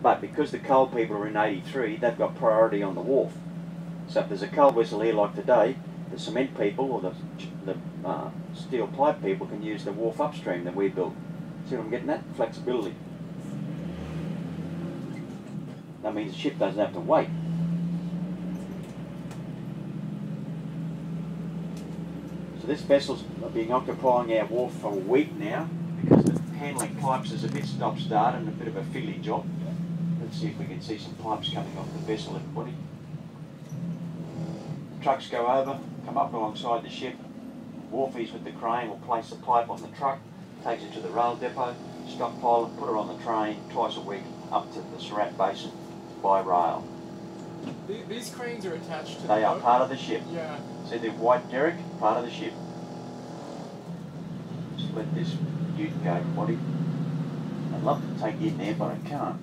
But because the coal people are in 83, they've got priority on the wharf. So if there's a coal vessel here like today, the cement people or the steel pipe people can use the wharf upstream that we built. See what I'm getting at? Flexibility. That means the ship doesn't have to wait. So this vessel's been occupying our wharf for a week now because the handling pipes is a bit stop-start and a bit of a fiddly job. Let's see if we can see some pipes coming off the vessel, everybody. Trucks go over, come up alongside the ship. Wharfies with the crane will place the pipe on the truck, takes it to the rail depot, stockpile it, put it on the train twice a week up to the Surat Basin by rail. These cranes are attached to the boat? They are part of the ship. Yeah. See the white derrick? Part of the ship. Just let this dude go, everybody. I'd love to take you in there, but I can't.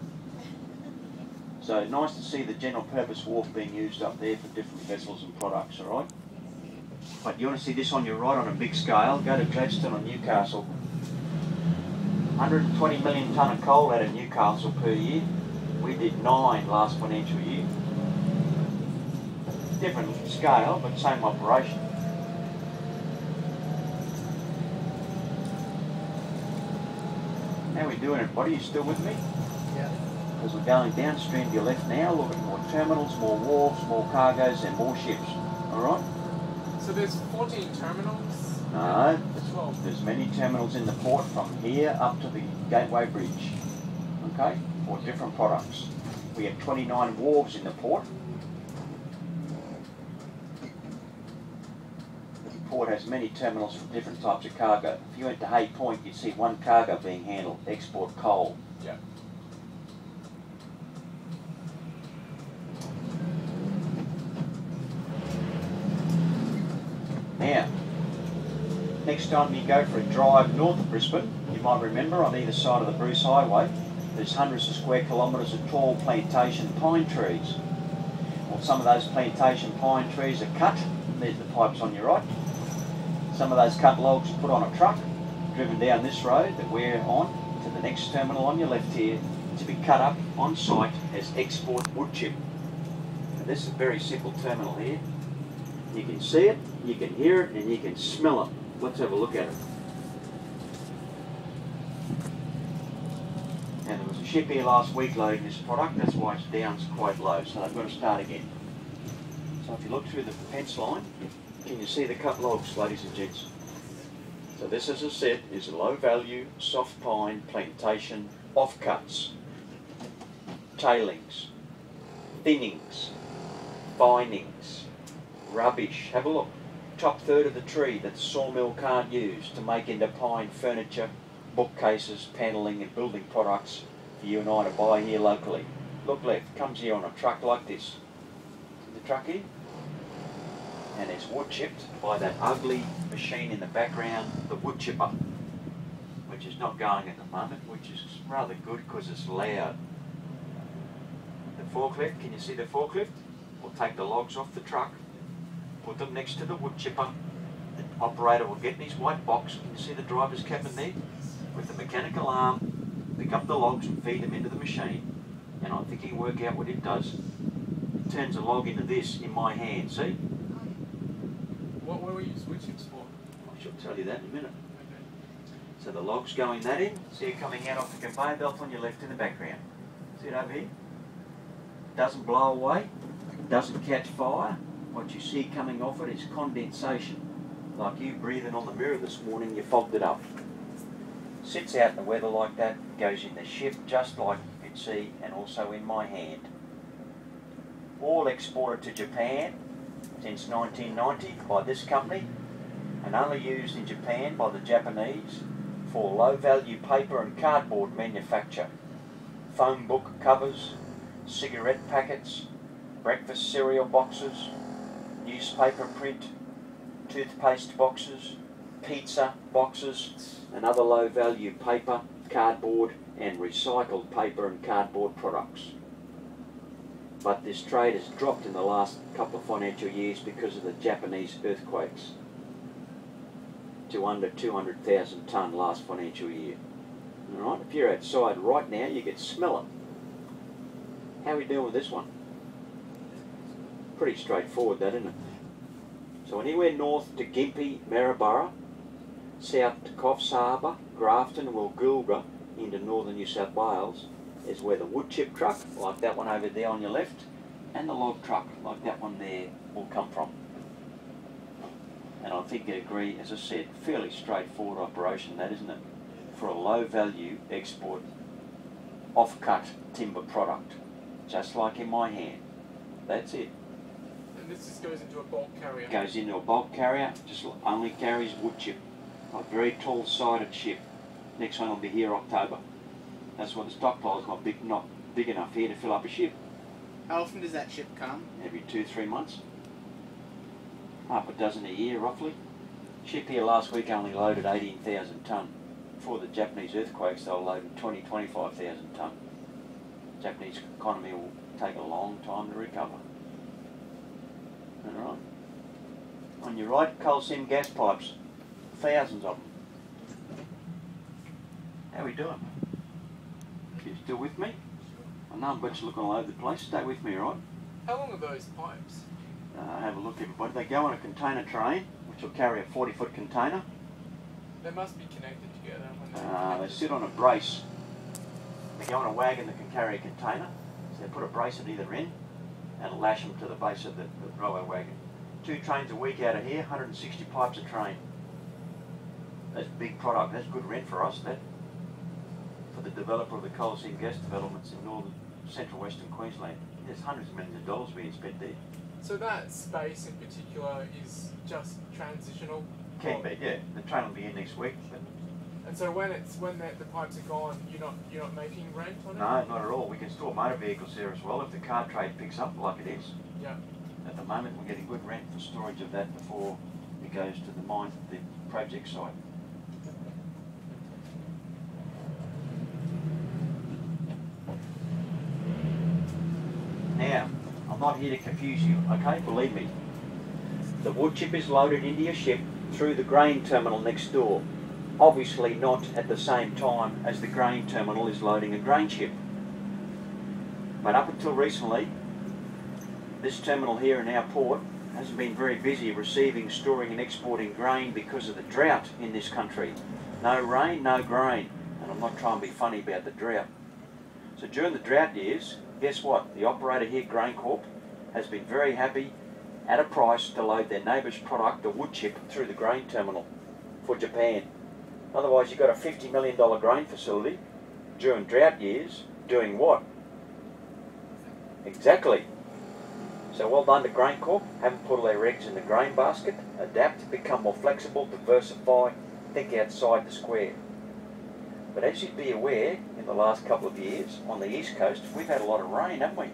So nice to see the general purpose wharf being used up there for different vessels and products, alright? But you want to see this on your right on a big scale, go to Gladstone or Newcastle. 120 million tonne of coal out of Newcastle per year. We did 9 last financial year. Different scale, but same operation. How are we doing, everybody? You still with me? Yeah. As we're going downstream to your left now, look at more terminals, more wharves, more cargoes and more ships. Alright? So there's 14 terminals? No, 12. there's many terminals in the port from here up to the Gateway Bridge. Okay? For different products. We have 29 wharves in the port. The port has many terminals for different types of cargo. If you went to Hay Point, you'd see one cargo being handled, export coal. Yeah. Now, next time you go for a drive north of Brisbane, you might remember on either side of the Bruce Highway, there's hundreds of square kilometres of tall plantation pine trees. Well, some of those plantation pine trees are cut. There's the pipes on your right. Some of those cut logs are put on a truck, driven down this road that we're on to the next terminal on your left here to be cut up on site as export wood chip. And this is a very simple terminal here. You can see it, you can hear it, and you can smell it. Let's have a look at it. And there was a ship here last week loading this product, that's why it's down quite low, so they've got to start again. So if you look through the fence line, can you see the cut logs, ladies and gents? So this, as I said, is a low value, soft pine plantation offcuts, tailings, thinnings, bindings, rubbish. Have a look. Top third of the tree that the sawmill can't use to make into pine furniture, bookcases, panelling and building products for you and I to buy here locally. Look left, comes here on a truck like this. The truck here? And it's wood chipped by that ugly machine in the background, the wood chipper, which is not going at the moment, which is rather good because it's loud. The forklift, can you see the forklift? We'll take the logs off the truck, put them next to the wood chipper. The operator will get in his white box, can you see the driver's cabin there? With the mechanical arm, pick up the logs and feed them into the machine. And I think he can work out what it does. It turns a log into this in my hand, see? What were you wood chips for? I shall tell you that in a minute. Okay. So the log's going that in, see it coming out off the conveyor belt on your left in the background. See it over here? Doesn't blow away, doesn't catch fire. What you see coming off it is condensation. Like you breathing on the mirror this morning, you fogged it up. Sits out in the weather like that, goes in the ship just like you can see, and also in my hand. All exported to Japan since 1990 by this company, and only used in Japan by the Japanese for low value paper and cardboard manufacture. Phone book covers, cigarette packets, breakfast cereal boxes, newspaper print, toothpaste boxes, pizza boxes, and other low value paper, cardboard and recycled paper and cardboard products. But this trade has dropped in the last couple of financial years because of the Japanese earthquakes to under 200,000 tonne last financial year. Alright, if you're outside right now, you can smell it. How are we doing with this one? Pretty straightforward that, isn't it? So anywhere north to Gympie, Maryborough, south to Coffs Harbour, Grafton, Woolgoolga, into northern New South Wales is where the wood chip truck, like that one over there on your left, and the log truck, like that one there, will come from. And I think you'd agree, as I said, fairly straightforward operation that, isn't it? For a low value export off-cut timber product, just like in my hand. That's it. And this just goes into a bulk carrier? Goes into a bulk carrier, just only carries wood chip. A very tall-sided ship. Next one will be here October. That's why the stockpile's not big enough here to fill up a ship. How often does that ship come? Every 2-3 months. Half a dozen a year, roughly. Ship here last week only loaded 18,000 tonne. Before the Japanese earthquakes, they were loading 20-25,000 tonne. The Japanese economy will take a long time to recover. Alright. On your right, coal seam gas pipes. Thousands of them. How are we doing? You still with me? I know I've got you looking all over the place. Stay with me, all right? How long are those pipes? Have a look, everybody. They go on a container train, which will carry a 40-foot container. They must be connected together. When They sit on a brace. They go on a wagon that can carry a container. So they put a brace at either end and lash them to the base of the railway wagon. 2 trains a week out of here, 160 pipes a train. That's big product. That's good rent for us, that. For the developer of the coal seam gas developments in northern, central western Queensland. There's hundreds of millions of dollars being spent there. So that space in particular is just transitional? Can be, yeah. The train will be here next week. But and so when the pipes are gone, you're not making rent on it? no, not at all. We can store motor vehicles there as well if the car trade picks up like it is. Yeah. At the moment, we're getting good rent for storage of that before it goes to the mine, the project site. Now, I'm not here to confuse you, okay? Believe me. The wood chip is loaded into your ship through the grain terminal next door. Obviously not at the same time as the grain terminal is loading a grain ship. But up until recently, this terminal here in our port hasn't been very busy receiving, storing and exporting grain because of the drought in this country. No rain, no grain. And I'm not trying to be funny about the drought. So during the drought years, guess what? The operator here, Grain Corp, has been very happy at a price to load their neighbour's product, the wood chip, through the grain terminal for Japan. Otherwise you've got a $50 million grain facility during drought years doing what? Exactly. So well done to Grain Corp. Haven't put all their eggs in the grain basket. Adapt, become more flexible, diversify, think outside the square. But as you'd be aware, in the last couple of years, on the east coast, we've had a lot of rain, haven't we?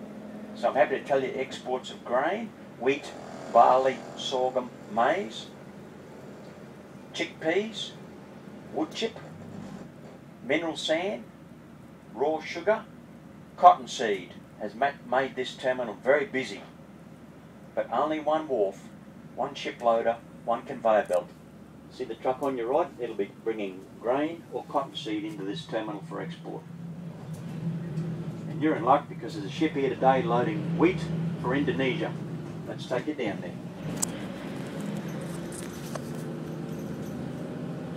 So I'm happy to tell you exports of grain, wheat, barley, sorghum, maize, chickpeas, wood chip, mineral sand, raw sugar, cottonseed has made this terminal very busy. But only one wharf, one ship loader, one conveyor belt. See the truck on your right? It'll be bringing grain or cottonseed into this terminal for export. And you're in luck because there's a ship here today loading wheat for Indonesia. Let's take you down there.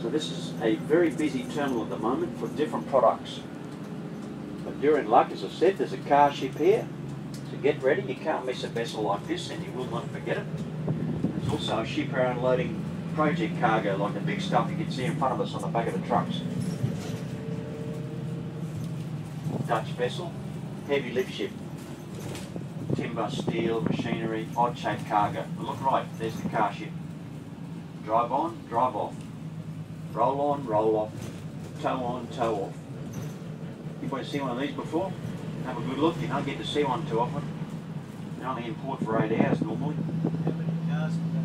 So this is a very busy terminal at the moment for different products. But you're in luck, as I said, there's a car ship here. So get ready, you can't miss a vessel like this and you will not forget it. There's also a ship here unloading project cargo, like the big stuff you can see in front of us on the back of the trucks. Dutch vessel, heavy lift ship. Timber, steel, machinery, odd shaped cargo. But look right, there's the car ship. Drive on, drive off. Roll on, roll off. Tow on, tow off. Anybody see one of these before? Have a good look, you don't get to see one too often. They're only in port for 8 hours normally.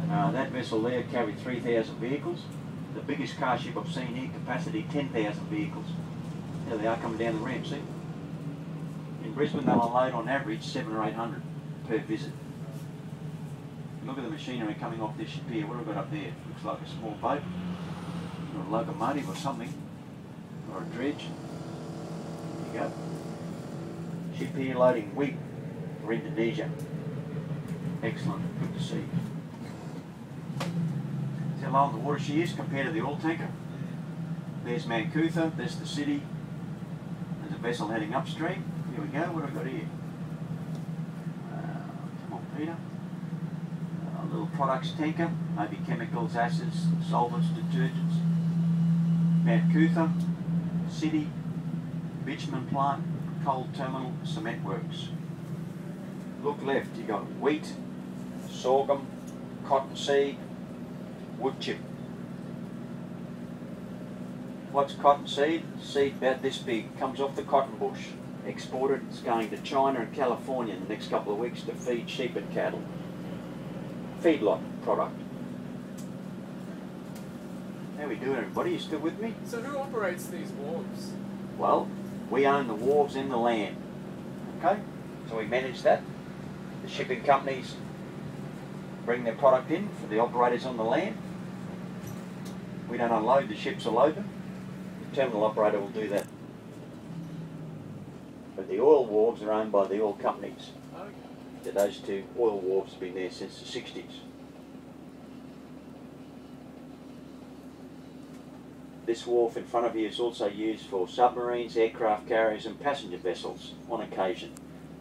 That vessel there carried 3,000 vehicles. The biggest car ship I've seen here, capacity 10,000 vehicles. There they are coming down the ramp, see? In Brisbane they'll unload on average 700 or 800 per visit. Look at the machinery coming off this ship here. What have we got up there? Looks like a small boat, or a locomotive or something, or a dredge. There you go. Ship here loading wheat for Indonesia. Excellent, good to see. See how low on the water she is compared to the oil tanker. There's Mancutha, there's the city. There's a vessel heading upstream. Here we go, what have we got here? Come on Peter. A little products tanker, maybe chemicals, acids, solvents, detergents. Mancutha, city, bitumen plant, coal terminal, cement works. Look left, you got wheat, sorghum, cottonseed, wood chip. What's cottonseed? Seed about this big, comes off the cotton bush. Exported, it's going to China and California in the next couple of weeks to feed sheep and cattle. Feedlot product. How we doing, everybody? You still with me? So who operates these wharves? Well, we own the wharves and the land. Okay? So we manage that. The shipping companies bring their product in for the operators on the land. We don't unload the ships or load them. The terminal operator will do that. But the oil wharves are owned by the oil companies. Okay. So those two oil wharves have been there since the 60s. This wharf in front of you is also used for submarines, aircraft carriers and passenger vessels on occasion.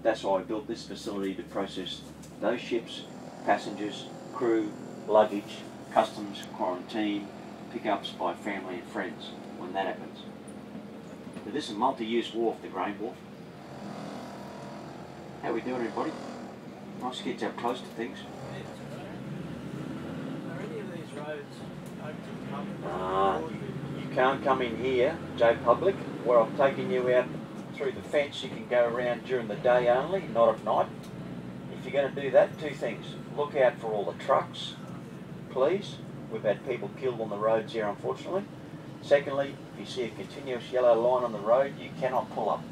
That's why I built this facility to process those ships, passengers, crew, luggage, customs, quarantine, pickups by family and friends when that happens. So this is a multi-use wharf, the grain wharf. How we doing, everybody? Nice to get up close to things. Are any of these roads open to the public? You can't come in here, Joe Public, where I've taken you out through the fence. You can go around during the day only, not at night. If you're going to do that, two things. Look out for all the trucks, please. We've had people killed on the roads here, unfortunately. Secondly, if you see a continuous yellow line on the road, you cannot pull up.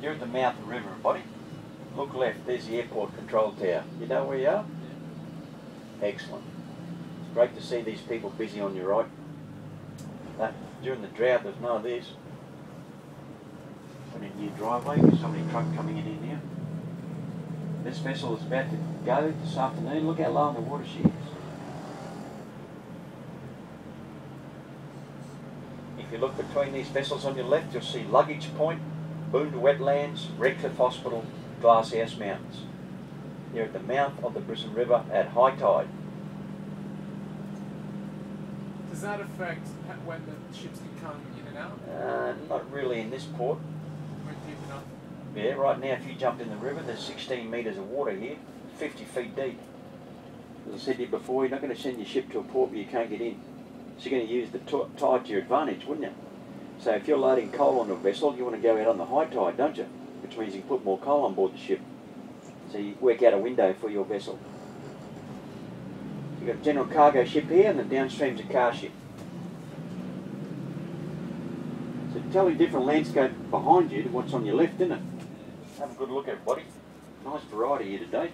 You're at the mouth of the river, everybody. Look left, there's the airport control tower. You know where you are? Excellent. It's great to see these people busy on your right. During the drought, there's none of this. Got a new driveway, there's somebody truck coming in here. This vessel is about to go this afternoon. Look how low on the water she is. If you look between these vessels on your left, you'll see Luggage Point, Boonda Wetlands, Redcliffe Hospital, Glasshouse Mountains. You're at the mouth of the Brisbane River at high tide. Does that affect when the ships can come in and out? Not really in this port. When deep enough? Yeah, right now if you jumped in the river, there's 16 metres of water here, 50 feet deep. As I said to you before, you're not going to send your ship to a port where you can't get in. So you're going to use the tide to your advantage, wouldn't you? So if you're loading coal on a vessel, you want to go out on the high tide, don't you? Which means you can put more coal on board the ship. So you work out a window for your vessel. You've got a general cargo ship here, and the downstream's a car ship. So totally different landscape behind you to what's on your left, isn't it? Have a good look, everybody. Nice variety here today.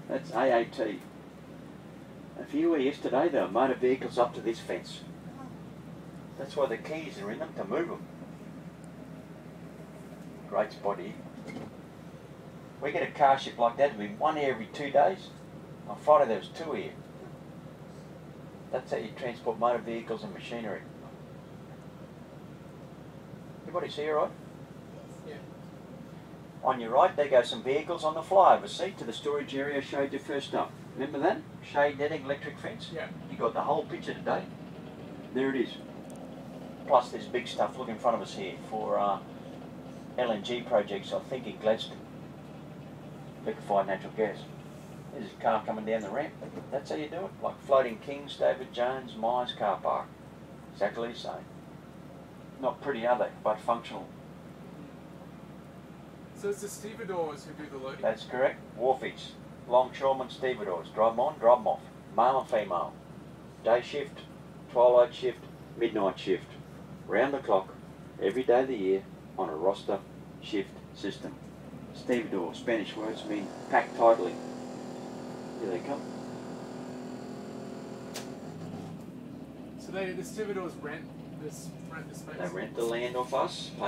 That's AAT. If you were yesterday, there were motor vehicles up to this fence. That's why the keys are in them, to move them. Great spot here. We get a car ship like that, there'll be one here every 2 days. On Friday there was two here. That's how you transport motor vehicles and machinery. Everybody see all right? Yeah. On your right, there go some vehicles on the flyover seat to the storage area I showed you first up. Remember that? Shade netting, electric fence? Yeah. You got the whole picture today. There it is. Plus there's big stuff, look in front of us here, for LNG projects, I think in Gladstone. Liquefied natural gas. There's a car coming down the ramp. That's how you do it. Like Floating Kings, David Jones, Myers car park. Exactly the same. Not pretty, are they? But functional. So it's the stevedores who do the loading? That's correct. Wharfies. Longshoremen, stevedores. Drive them on, drive them off. Male and female. Day shift, twilight shift, midnight shift. Round the clock, every day of the year, on a roster shift system. Stevedore, Spanish words mean packed tightly. Here they come. So the stevedores rent the space? They rent the land off us, pay